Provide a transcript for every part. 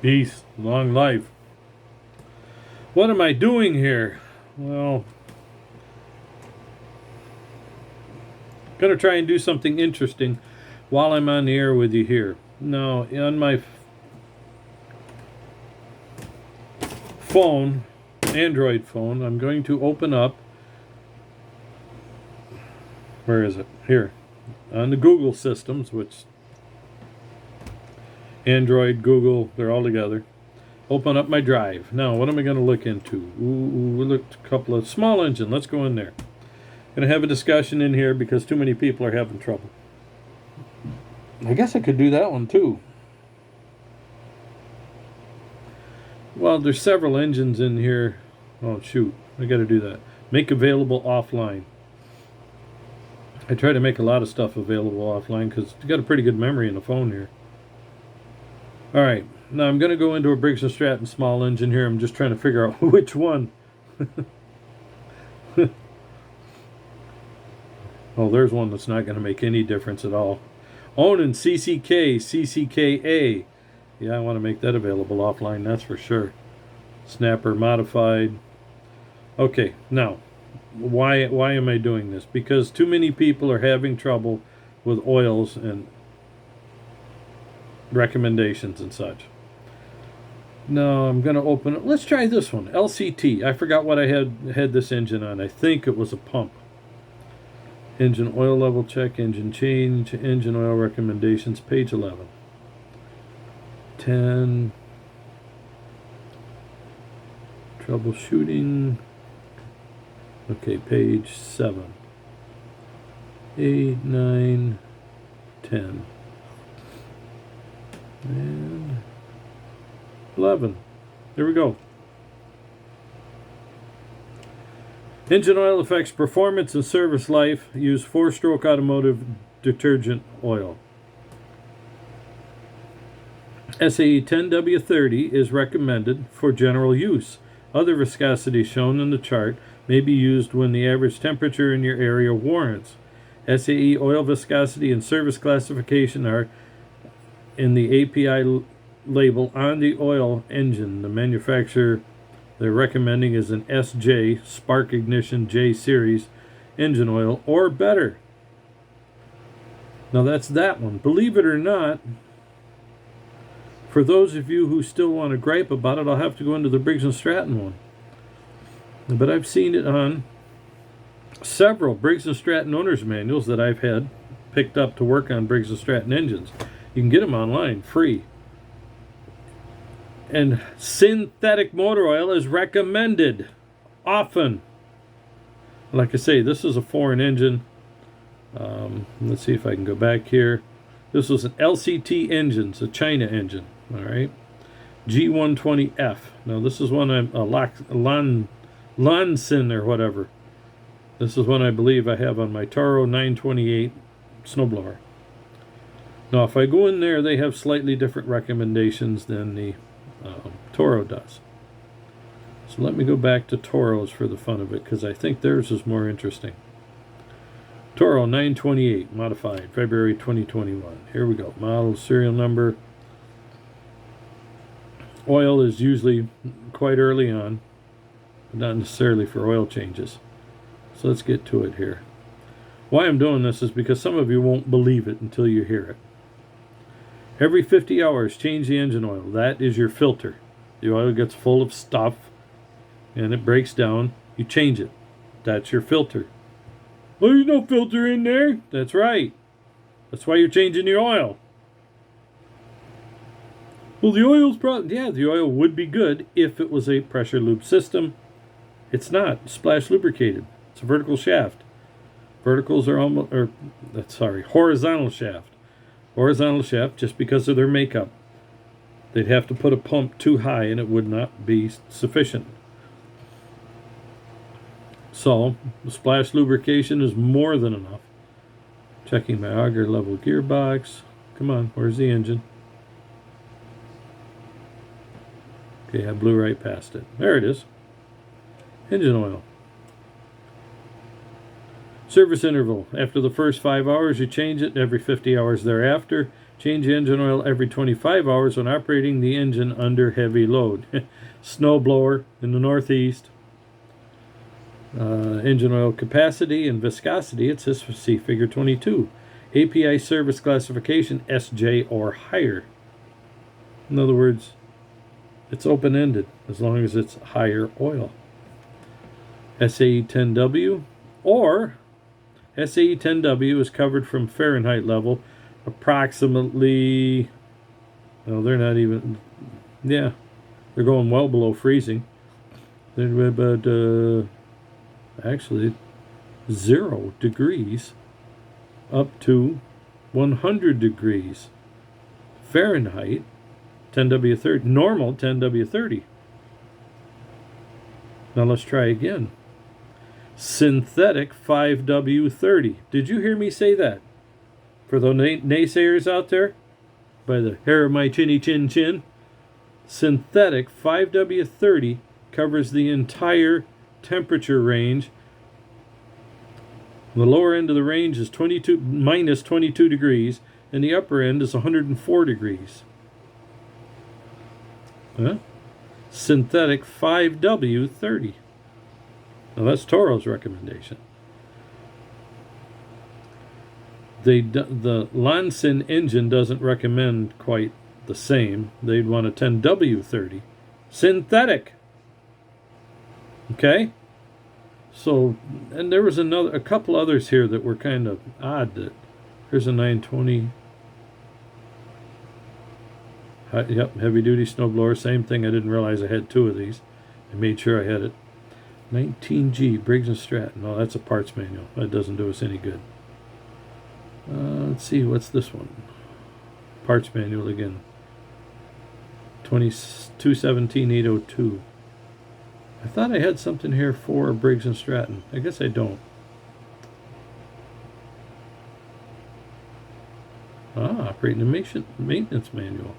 Peace, long life. What am I doing here? Well, gonna try and do something interesting while I'm on the air with you here. Now, on my phone, Android phone, I'm going to open up. Where is it? Here. On the Google systems, which Android, Google, they're all together. Open up my drive. Now, what am I going to look into? We looked a couple of small engine. Let's go in there. Going to have a discussion in here because too many people are having trouble. I guess I could do that one too. Well, there's several engines in here. Oh, shoot. I got to do that. Make available offline. I try to make a lot of stuff available offline because you got a pretty good memory in the phone here. All right. Now I'm going to go into a Briggs & Stratton small engine here. I'm just trying to figure out which one. Oh, there's one that's not going to make any difference at all. Onan CCK, CCKA. Yeah, I want to make that available offline, that's for sure. Snapper modified. Okay, now, why am I doing this? Because too many people are having trouble with oils and recommendations and such. Now I'm going to open it. Let's try this one, LCT. I forgot what I had this engine on. I think it was a pump. Engine oil level check, engine change, engine oil recommendations, page 11. 10. Troubleshooting. Okay, page 7. 8, 9, 10. And 11. There we go. Engine oil affects performance and service life. Use 4-stroke automotive detergent oil. SAE 10W30 is recommended for general use. Other viscosity shown in the chart may be used when the average temperature in your area warrants. SAE oil viscosity and service classification are in the API label on the oil engine. The manufacturer they're recommending is an SJ, Spark Ignition J Series engine oil, or better. Now that's that one. Believe it or not, for those of you who still want to gripe about it, I'll have to go into the Briggs & Stratton one. But I've seen it on several Briggs & Stratton owner's manuals that I've had picked up to work on Briggs & Stratton engines. You can get them online, free. And synthetic motor oil is recommended often. Like I say, this is a foreign engine. Let's see if I can go back here. This was an LCT engine, it's a China engine. All right, G120F. Now this is one I'm Lansin or whatever. This is one I believe I have on my Toro 928 snowblower. Now if I go in there, they have slightly different recommendations than the Toro does. So let me go back to Toro's for the fun of it, because I think theirs is more interesting. Toro 928 modified, February 2021. Here we go. Model, serial number. Oil is usually quite early on, but not necessarily for oil changes. So let's get to it here. Why I'm doing this is because some of you won't believe it until you hear it. Every 50 hours, change the engine oil. That is your filter. The oil gets full of stuff and it breaks down. You change it. That's your filter. Well, there's no filter in there. That's right. That's why you're changing the oil. Well, the oil's the oil would be good if it was a pressure lube system. It's not. Splash lubricated. It's a vertical shaft. Verticals are horizontal shaft. Horizontal shaft, just because of their makeup. They'd have to put a pump too high and it would not be sufficient. So, the splash lubrication is more than enough. Checking my auger level gearbox. Come on, where's the engine? Okay, I blew right past it. There it is. Engine oil. Service interval. After the first 5 hours, you change it. Every 50 hours thereafter. Change engine oil every 25 hours when operating the engine under heavy load. Snowblower in the Northeast. Engine oil capacity and viscosity, it says see figure 22. API service classification SJ or higher. In other words, it's open-ended as long as it's higher oil. SAE 10W or SAE 10W is covered from Fahrenheit level approximately, well, they're not even, yeah, they're going well below freezing. They're about, actually 0 degrees up to 100 degrees Fahrenheit. 10W30, normal 10W30. Now let's try again. Synthetic 5W30. Did you hear me say that? For the naysayers out there, by the hair of my chinny chin chin, synthetic 5W30 covers the entire temperature range. The lower end of the range is minus 22 degrees, and the upper end is 104 degrees. Synthetic 5W30. Now that's Toro's recommendation. The Lansin engine doesn't recommend quite the same. They'd want a 10W30. Synthetic. Okay? So, and there was a couple others here that were kind of odd. That here's a 920. Yep, heavy duty snowblower, same thing. I didn't realize I had 2 of these. I made sure I had it. 19G, Briggs & Stratton. Oh, that's a parts manual. That doesn't do us any good. Let's see, what's this one? Parts manual again. 217-802. I thought I had something here for Briggs & Stratton. I guess I don't. Operating a maintenance manual.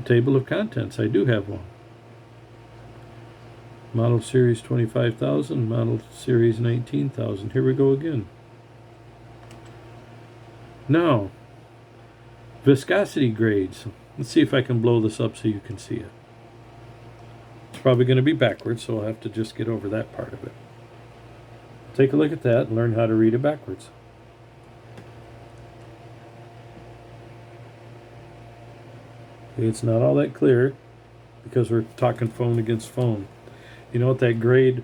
Table of contents. I do have one. Model Series 25,000, Model Series 19,000. Here we go again. Now, viscosity grades. Let's see if I can blow this up so you can see it. It's probably going to be backwards, so I'll have to just get over that part of it. Take a look at that and learn how to read it backwards. It's not all that clear because we're talking phone against phone. You know what that gray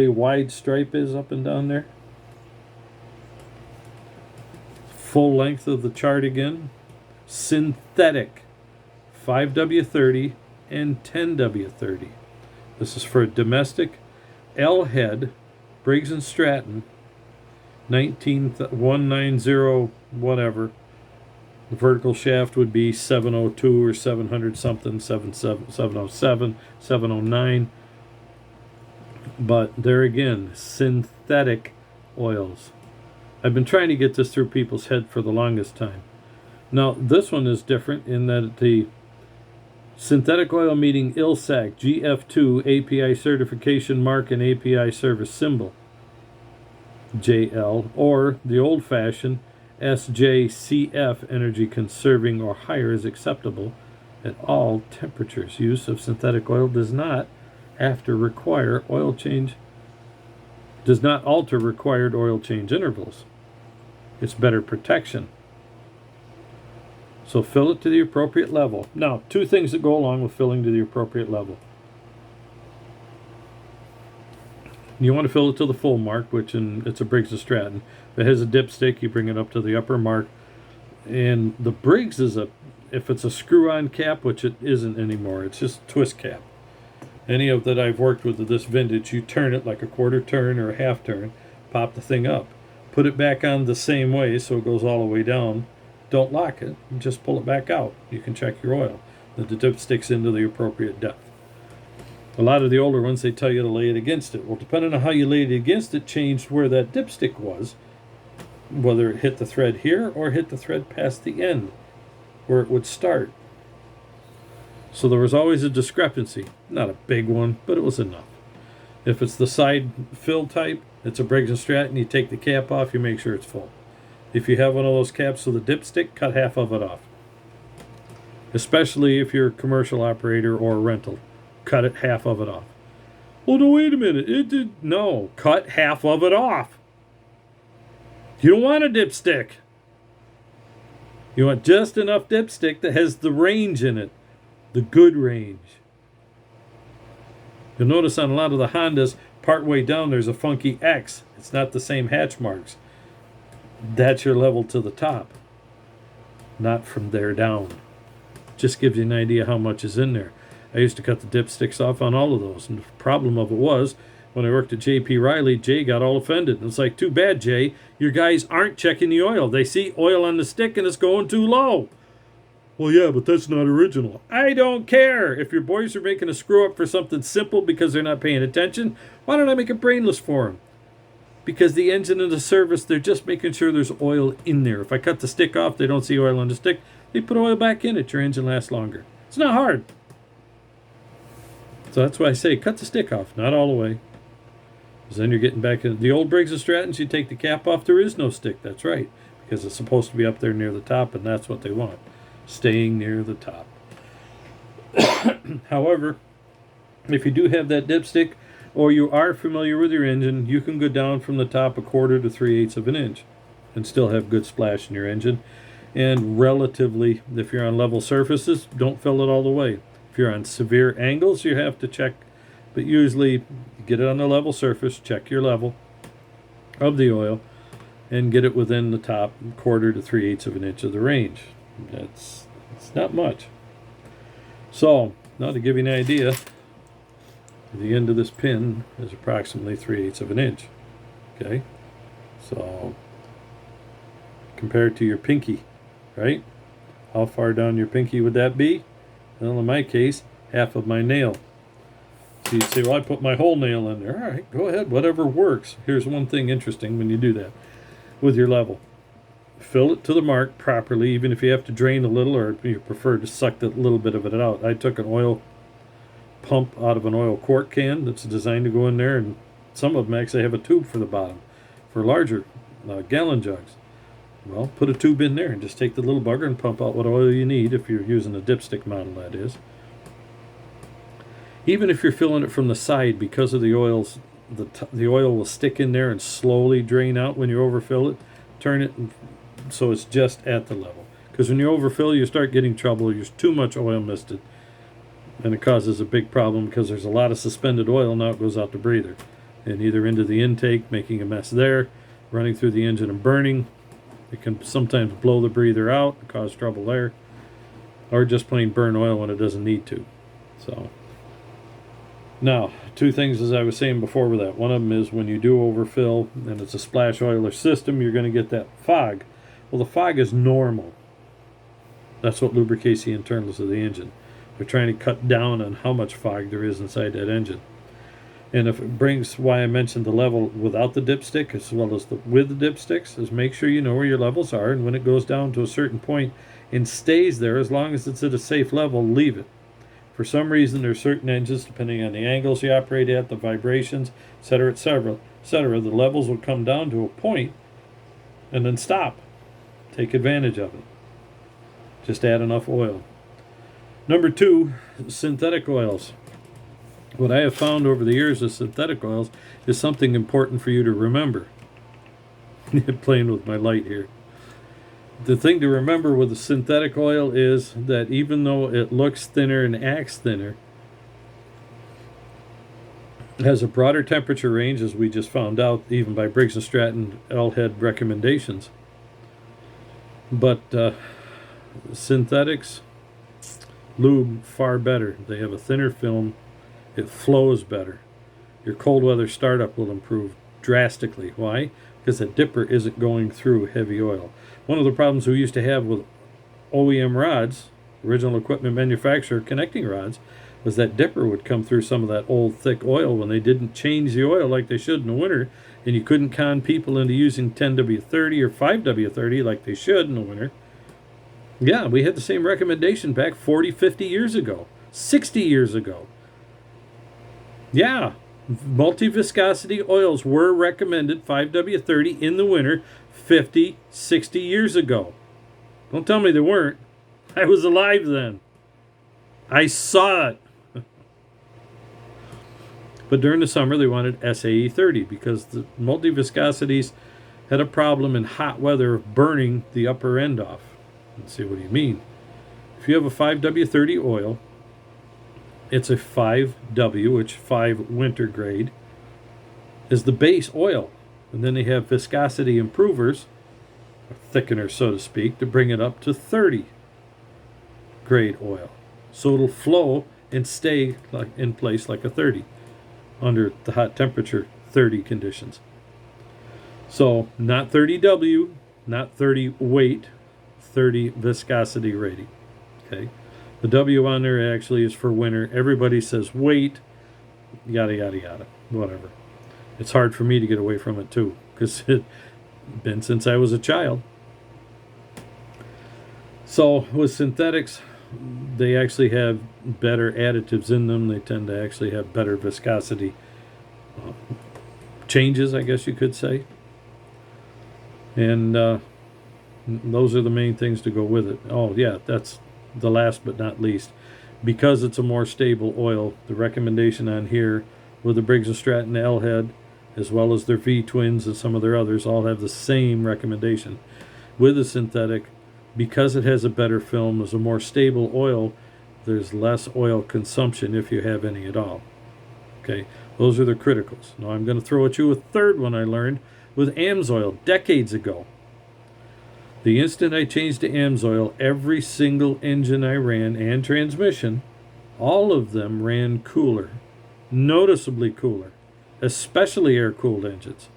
wide stripe is up and down there? Full length of the chart again. Synthetic 5W30 and 10W30. This is for a domestic L head Briggs & Stratton 190 whatever. The vertical shaft would be 702 or 700 something, 707, 709. But there again, synthetic oils. I've been trying to get this through people's head for the longest time. Now, this one is different in that the synthetic oil meeting ILSAC GF2 API certification mark and API service symbol, JL, or the old-fashioned SJCF energy conserving or higher is acceptable at all temperatures. Use of synthetic oil does not alter required oil change intervals. It's better protection. So fill it to the appropriate level. Now, 2 things that go along with filling to the appropriate level. You want to fill it to the full mark, which it's a Briggs & Stratton. If it has a dipstick, you bring it up to the upper mark. And the Briggs is if it's a screw-on cap, which it isn't anymore, it's just a twist cap. Any of that I've worked with this vintage, you turn it like a quarter turn or a half turn, pop the thing up, put it back on the same way so it goes all the way down. Don't lock it, just pull it back out. You can check your oil. The dipstick's into the appropriate depth. A lot of the older ones, they tell you to lay it against it. Well, depending on how you laid it against it, changed where that dipstick was, whether it hit the thread here or hit the thread past the end, where it would start. So there was always a discrepancy. Not a big one, but it was enough. If it's the side fill type, it's a Briggs & Stratton, you take the cap off, you make sure it's full. If you have one of those caps with a dipstick, cut half of it off. Especially if you're a commercial operator or a rental. Cut it half of it off. Well, no, wait a minute. No, cut half of it off. You don't want a dipstick. You want just enough dipstick that has the range in it. The good range. You'll notice on a lot of the Hondas, partway down there's a funky X. It's not the same hatch marks. That's your level to the top. Not from there down. Just gives you an idea how much is in there. I used to cut the dipsticks off on all of those. And the problem of it was, when I worked at J.P. Riley, Jay got all offended. And it's like, too bad, Jay. Your guys aren't checking the oil. They see oil on the stick and it's going too low. Well, yeah, but that's not original. I don't care. If your boys are making a screw up for something simple because they're not paying attention, why don't I make it brainless for them? Because the engine and the service, they're just making sure there's oil in there. If I cut the stick off, they don't see oil on the stick. They put oil back in it. Your engine lasts longer. It's not hard. So that's why I say cut the stick off, not all the way. Because then you're getting back in the old Briggs & Strattons. You take the cap off, there is no stick. That's right. Because it's supposed to be up there near the top, and that's what they want. Staying near the top. However, if you do have that dipstick, or you are familiar with your engine, you can go down from the top 1/4 to 3/8 of an inch and still have good splash in your engine. And relatively, if you're on level surfaces, don't fill it all the way. If you're on severe angles, you have to check, but usually get it on a level surface, check your level of the oil, and get it within the top 1/4 to 3/8 of an inch of the range. It's not much. So, now to give you an idea, the end of this pin is approximately 3/8 of an inch. Okay? So, compared to your pinky, right? How far down your pinky would that be? Well, in my case, half of my nail. So you'd say, well, I put my whole nail in there. All right, go ahead, whatever works. Here's one thing interesting when you do that with your level. Fill it to the mark properly, even if you have to drain a little or you prefer to suck that little bit of it out. I took an oil pump out of an oil quart can that's designed to go in there, and some of them actually have a tube for the bottom for larger gallon jugs. Well, put a tube in there and just take the little bugger and pump out what oil you need, if you're using a dipstick model, that is. Even if you're filling it from the side, because of the oils, the oil will stick in there and slowly drain out when you overfill it. Turn it so it's just at the level. Because when you overfill, you start getting trouble. There's too much oil misted. And it causes a big problem because there's a lot of suspended oil. Now it goes out the breather. And either into the intake, making a mess there, running through the engine and burning. It can sometimes blow the breather out and cause trouble there. Or just plain burn oil when it doesn't need to. So, now, two things as I was saying before with that. One of them is when you do overfill and it's a splash oiler system, you're going to get that fog. Well, the fog is normal. That's what lubricates the internals of the engine. They're trying to cut down on how much fog there is inside that engine. And if it brings, why I mentioned the level without the dipstick as well as with the dipsticks, is make sure you know where your levels are, and when it goes down to a certain point and stays there, as long as it's at a safe level, leave it. For some reason, there are certain engines, depending on the angles you operate at, the vibrations, etc., the levels will come down to a point and then stop. Take advantage of it. Just add enough oil. Number 2, synthetic oils. What I have found over the years with synthetic oils is something important for you to remember. Playing with my light here. The thing to remember with the synthetic oil is that even though it looks thinner and acts thinner, it has a broader temperature range, as we just found out, even by Briggs & Stratton L-head recommendations. But synthetics lube far better. They have a thinner film. It flows better. Your cold weather startup will improve drastically. Why? Because the dipper isn't going through heavy oil. One of the problems we used to have with OEM rods, original equipment manufacturer connecting rods, was that dipper would come through some of that old thick oil when they didn't change the oil like they should in the winter, and you couldn't con people into using 10W30 or 5W30 like they should in the winter. Yeah, we had the same recommendation back 40, 50 years ago, 60 years ago. Yeah, multi-viscosity oils were recommended 5W30 in the winter 50, 60 years ago. Don't tell me they weren't. I was alive then. I saw it. But during the summer, they wanted SAE 30 because the multi-viscosities had a problem in hot weather of burning the upper end off. Let's see, what do you mean? If you have a 5W30 oil, it's a 5W, which 5 winter grade, is the base oil. And then they have viscosity improvers, or thickeners, so to speak, to bring it up to 30 grade oil. So it'll flow and stay like in place like a 30 under the hot temperature 30 conditions. So not 30W, not 30 weight, 30 viscosity rating. Okay. The W on there actually is for winter. Everybody says weight, yada, yada, yada, whatever. It's hard for me to get away from it too, because it's been since I was a child. So with synthetics, they actually have better additives in them. They tend to actually have better viscosity changes, I guess you could say. And those are the main things to go with it. Oh, yeah, that's the last but not least. Because it's a more stable oil, the recommendation on here with the Briggs & Stratton L-Head, as well as their V-Twins and some of their others, all have the same recommendation. With a synthetic, because it has a better film, as a more stable oil, there's less oil consumption if you have any at all. Okay, those are the criticals. Now I'm going to throw at you a third one I learned with AMSOIL decades ago. The instant I changed to AMSOIL, every single engine I ran and transmission, all of them ran cooler, noticeably cooler, especially air-cooled engines.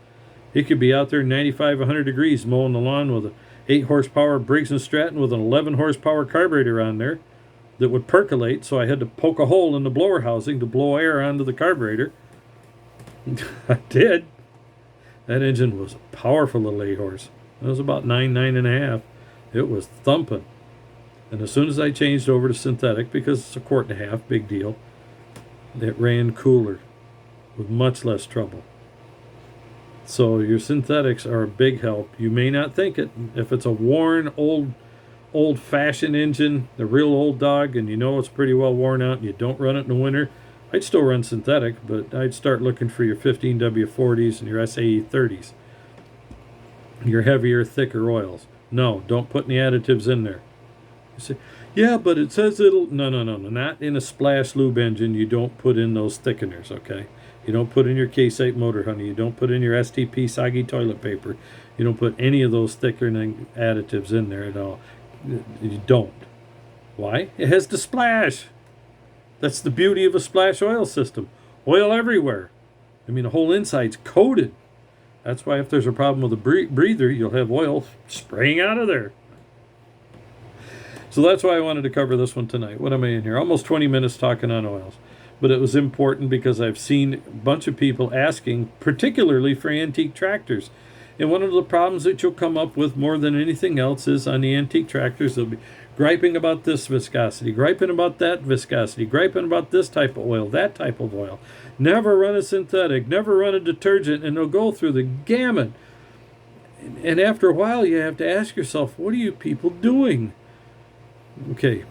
It could be out there 95, 100 degrees mowing the lawn with a 8 horsepower Briggs & Stratton with an 11 horsepower carburetor on there that would percolate, so I had to poke a hole in the blower housing to blow air onto the carburetor. I did. That engine was a powerful little 8 horse. It was about 9.5. It was thumping. And as soon as I changed over to synthetic, because it's a 1.5 quart, big deal, it ran cooler with much less trouble. So your synthetics are a big help. You may not think it. If it's a worn, old-fashioned engine, the real old dog, and you know it's pretty well worn out and you don't run it in the winter, I'd still run synthetic, but I'd start looking for your 15W40s and your SAE 30s. Your heavier, thicker oils. No, don't put any additives in there. You say, yeah, but it says it'll... No. Not in a splash lube engine. You don't put in those thickeners, okay? You don't put in your K-Site motor honey. You don't put in your STP soggy toilet paper. You don't put any of those thickening additives in there at all. You don't. Why? It has the splash. That's the beauty of a splash oil system. Oil everywhere. I mean, the whole inside's coated. That's why if there's a problem with a breather, you'll have oil spraying out of there. So that's why I wanted to cover this one tonight. What am I in here? Almost 20 minutes talking on oils. But it was important because I've seen a bunch of people asking, particularly for antique tractors. And one of the problems that you'll come up with more than anything else is on the antique tractors, they'll be griping about this viscosity, griping about that viscosity, griping about this type of oil, that type of oil. Never run a synthetic, never run a detergent, and they'll go through the gamut. And after a while, you have to ask yourself, what are you people doing? Okay,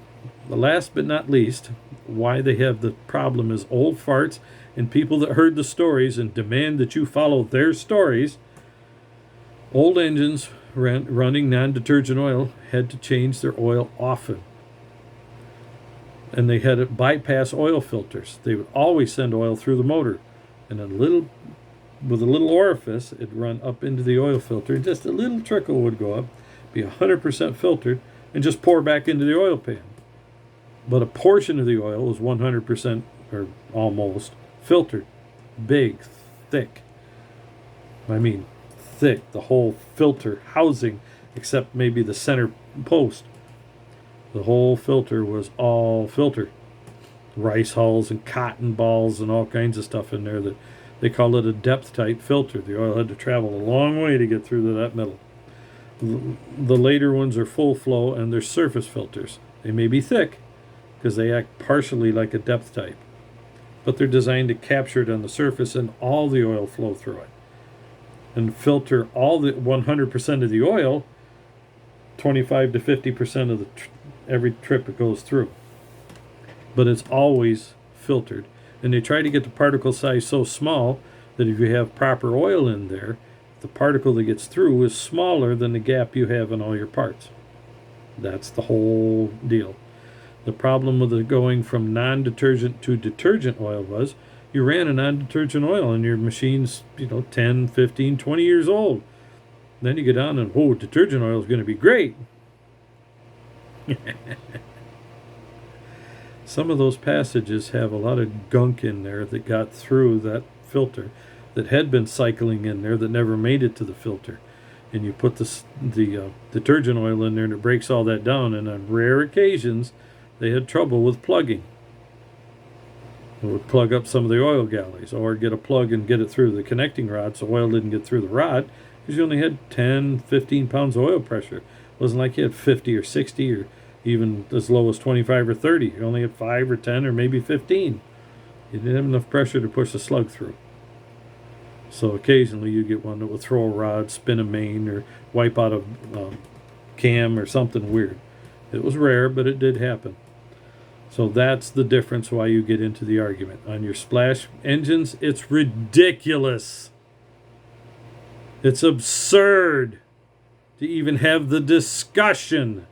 the last but not least, why they have the problem is old farts and people that heard the stories and demand that you follow their stories. Old engines running non-detergent oil had to change their oil often. And they had to bypass oil filters. They would always send oil through the motor. And with a little orifice, it'd run up into the oil filter. And just a little trickle would go up, be 100% filtered, and just pour back into the oil pan. But a portion of the oil was 100%, or almost, filtered. Big, thick. I mean, thick, the whole filter housing, except maybe the center post. The whole filter was all filter. Rice hulls and cotton balls and all kinds of stuff in there that they call it a depth type filter. The oil had to travel a long way to get through to that metal. The later ones are full flow and they're surface filters. They may be thick because they act partially like a depth type, but they're designed to capture it on the surface and all the oil flow through it. and filter all the 100% of the oil 25 to 50% of the every trip it goes through. But it's always filtered. And they try to get the particle size so small that if you have proper oil in there, the particle that gets through is smaller than the gap you have in all your parts. That's the whole deal. The problem with it going from non-detergent to detergent oil was you ran a non-detergent oil and your machine's 10, 15, 20 years old. Then you get down and, whoa, detergent oil is going to be great. Some of those passages have a lot of gunk in there that got through that filter that had been cycling in there that never made it to the filter. And you put the detergent oil in there and it breaks all that down. And on rare occasions, they had trouble with plugging. It would plug up some of the oil galleys or get a plug and get it through the connecting rod so oil didn't get through the rod because you only had 10, 15 pounds of oil pressure. It wasn't like you had 50 or 60 or even as low as 25 or 30. You only had 5 or 10 or maybe 15. You didn't have enough pressure to push the slug through. So occasionally you get one that will throw a rod, spin a main, or wipe out a cam or something weird. It was rare, but it did happen. So that's the difference why you get into the argument. On your splash engines, it's ridiculous. It's absurd to even have the discussion.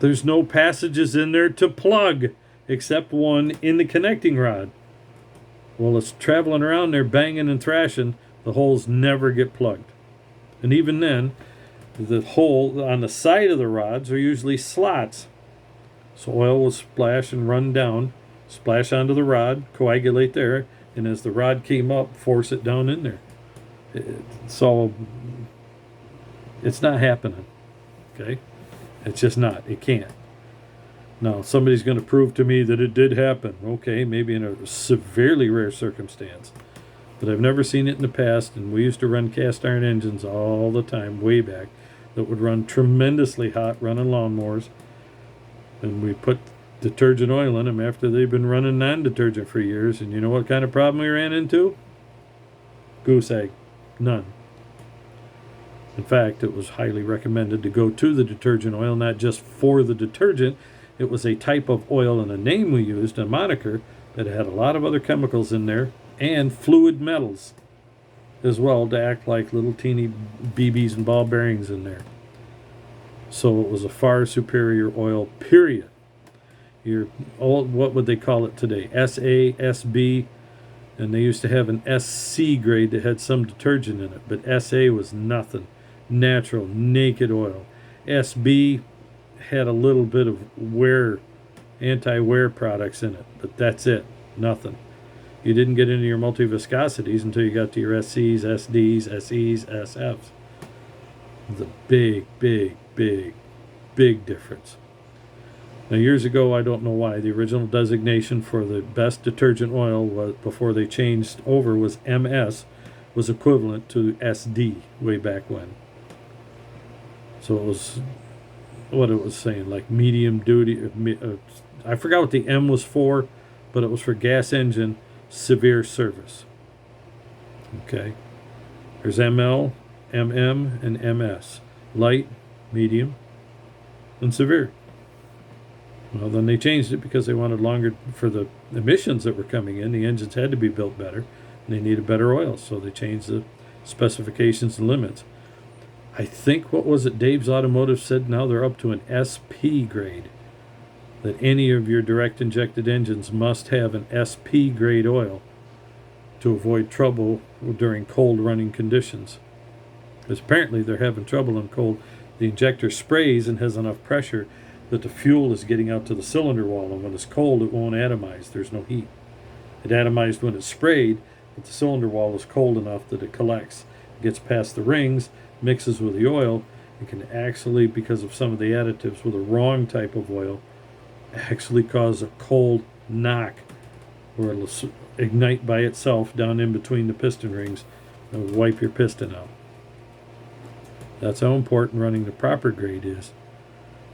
There's no passages in there to plug except one in the connecting rod. Well, it's traveling around there banging and thrashing. The holes never get plugged. And even then, the hole on the side of the rods are usually slots. So oil will splash and run down, splash onto the rod, coagulate there, and as the rod came up, force it down in there. So it's not happening. Okay? It's just not. It can't. Now, somebody's going to prove to me that it did happen. Okay, maybe in a severely rare circumstance. But I've never seen it in the past, and we used to run cast iron engines all the time, way back, that would run tremendously hot, running lawnmowers. And we put detergent oil in them after they've been running non-detergent for years. And you know what kind of problem we ran into? Goose egg. None. In fact, it was highly recommended to go to the detergent oil, not just for the detergent. It was a type of oil and a name we used, a moniker, that had a lot of other chemicals in there and fluid metals as well to act like little teeny BBs and ball bearings in there. So it was a far superior oil, period. Your old, what would they call it today? SA, SB, and they used to have an SC grade that had some detergent in it, but SA was nothing. Natural, naked oil. SB had a little bit of anti-wear products in it, but that's it. Nothing. You didn't get into your multi-viscosities until you got to your SCs, SDs, SEs, SFs. The big difference. Now, years ago, I don't know why, the original designation for the best detergent oil was, before they changed over, was MS, was equivalent to SD way back when. So it was what it was saying, like medium duty. I forgot what the M was for, but it was for gas engine severe service. Okay. There's ML, MM, and MS. Light, medium, and severe. Well, then they changed it because they wanted longer for the emissions that were coming in. The engines had to be built better, and they needed better oil, so they changed the specifications and limits. I think, what was it, Dave's Automotive said now they're up to an SP grade, that any of your direct injected engines must have an SP grade oil to avoid trouble during cold running conditions. Because apparently they're having trouble in cold. The injector sprays and has enough pressure that the fuel is getting out to the cylinder wall, and when it's cold it won't atomize. There's no heat. It atomized when it's sprayed, but the cylinder wall is cold enough that it collects. It gets past the rings, mixes with the oil. It can actually, because of some of the additives with the wrong type of oil, actually cause a cold knock where it'll ignite by itself down in between the piston rings and wipe your piston out. That's how important running the proper grade is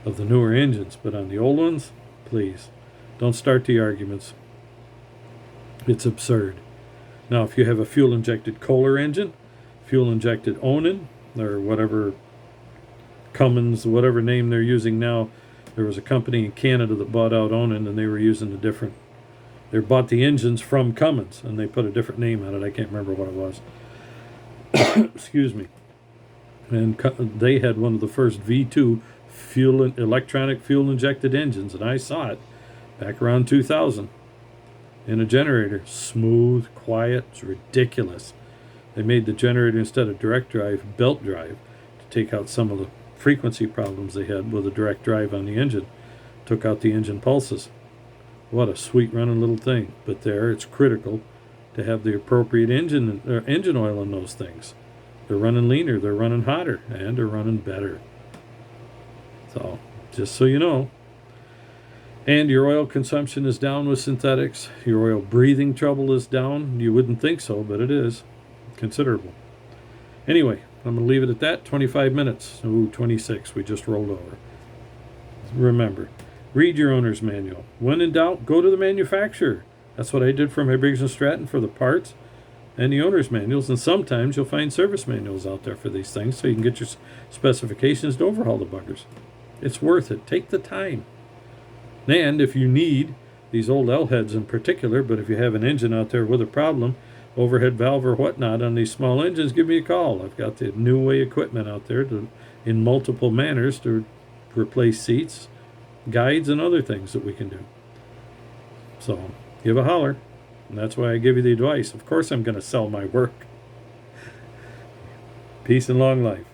of the newer engines. But on the old ones, please, don't start the arguments. It's absurd. Now, if you have a fuel-injected Kohler engine, fuel-injected Onan, or whatever, Cummins, whatever name they're using now, there was a company in Canada that bought out Onan, and they were using a different. They bought the engines from Cummins, and they put a different name on it. I can't remember what it was. Excuse me. And they had one of the first V2 electronic fuel-injected engines, and I saw it back around 2000 in a generator. Smooth, quiet, it's ridiculous. They made the generator, instead of direct drive, belt drive, to take out some of the frequency problems they had with a direct drive on the engine. Took out the engine pulses. What a sweet running little thing. But there, it's critical to have the appropriate engine oil in those things. They're running leaner, they're running hotter, and they're running better. So, just so you know. And your oil consumption is down with synthetics. Your oil breathing trouble is down. You wouldn't think so, but it is considerable. Anyway, I'm going to leave it at that. 25 minutes. Ooh, 26. We just rolled over. Remember, read your owner's manual. When in doubt, go to the manufacturer. That's what I did for my Briggs & Stratton for the parts and the owner's manuals. And sometimes you'll find service manuals out there for these things, so you can get your specifications to overhaul the buggers. It's worth it. Take the time. And if you need these old L-heads in particular, but if you have an engine out there with a problem, overhead valve or whatnot on these small engines, give me a call. I've got the New Way equipment out there in multiple manners to replace seats, guides, and other things that we can do. So give a holler. And that's why I give you the advice. Of course I'm going to sell my work. Peace and long life.